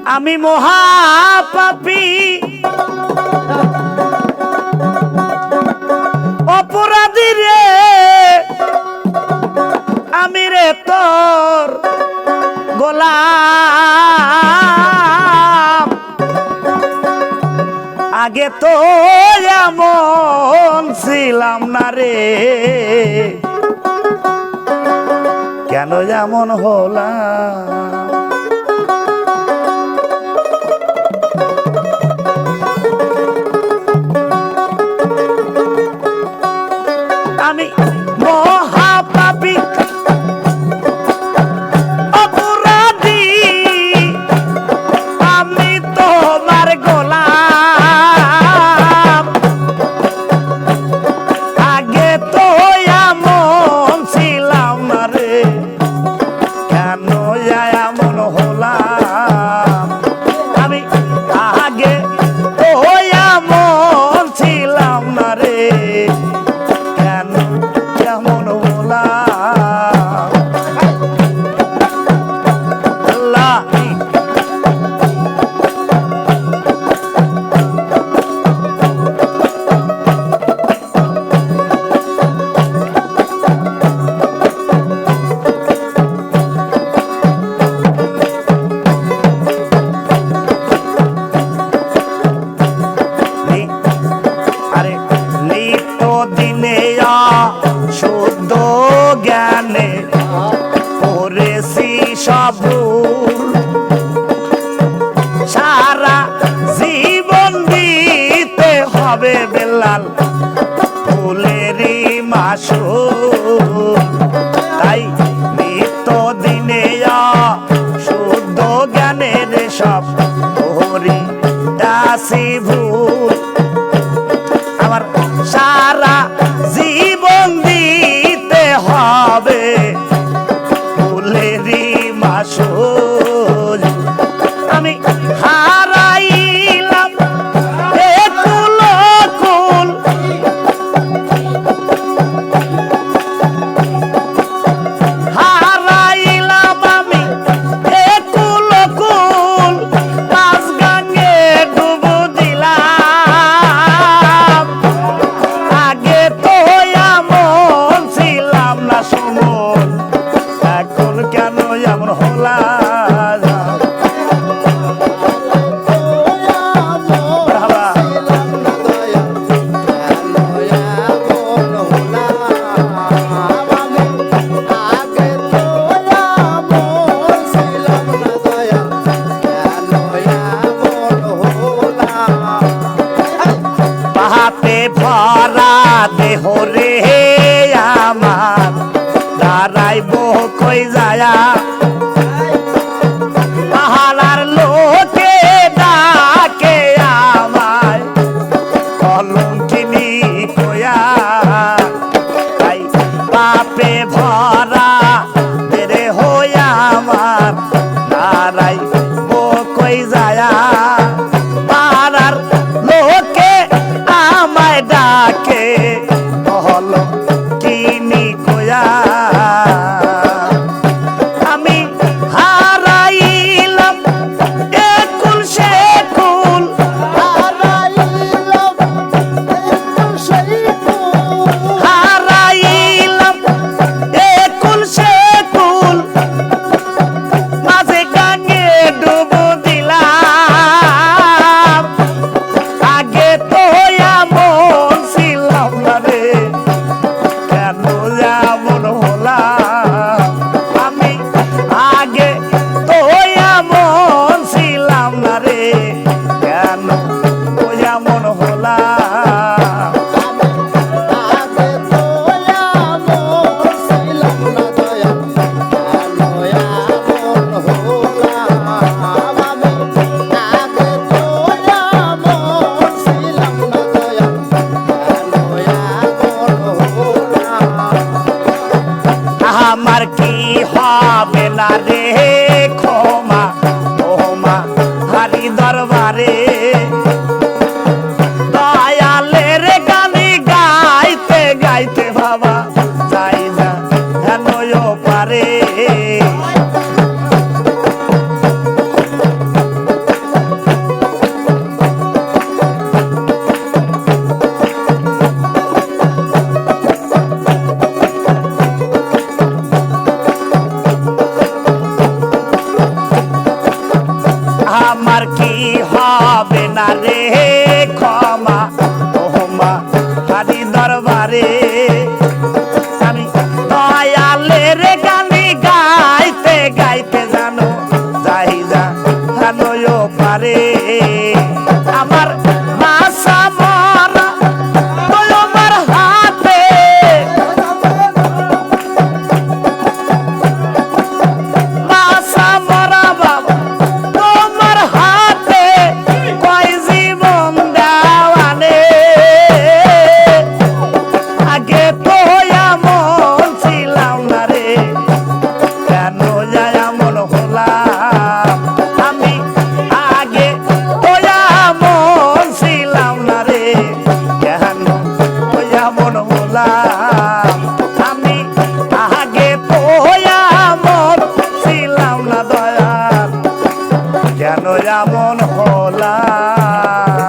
আমি মহাপাপী অপরাধী রে আমি রে তোর গোলাম আগে তো এমন ছিলাম না রে কেন যেমন হলাম আমি মহাপাপী অপরাধী আমি তোমার গোলাম আগে তো এমন ছিলাম না রে কেন এমন হলাম আমি আগে তো এমন ছিলাম না রে শুদ্ধ জ্ঞানে করেছি সব সারা জীবন দিতে হবে বেলাল ফুলেরই মাসুল তাই নিত্য দিনে শুদ্ধ জ্ঞানের সব করি দাসী ভুল আমার সারা জীবন দিতে হবে ফুলেরই মাসুল আমি হারাইলাম একুল কুল হারাইলাম আমি একুল কুল পাঁচ গাঙ্গে ডুব দিলাম আগে তো এমন ছিলাম না সুমন এখন কেন এমন হলাম ভরা দেহ রে আমার দাঁড়াইব কই যায়া পাহাড়ার লোকে ডাকে আমায় কলঙ্কিনী কয়া তাই পাপে ভরা দেহ আমার দাঁড়াইব কই যায়া পাহাড়ার লোকে আমায় ডাকে হলো কিনি কোয়া আমি হারাইলাম একুল সেকুল হারাইলাম একুল সেকুল মাঝে গাঙ্গে আমার কি হবে না রে ক্ষমা ওহমা হারি দরবারে আমি দয়ালের গানি গাইতে গাইতে জানো যাই জানোও পারে আমার বাসা মরা তোমার হাতে বাসা মরা বাবা তোমার হাতে কয় জীবন দেওয়ানে আগে তো এমন ছিলাম না রে কেন যায় এমন হলাম আমি আগে তো এমন ছিলাম না রে কেন এমন হলাম আমি আগে তো এমন ছিলাম না দয়া কেন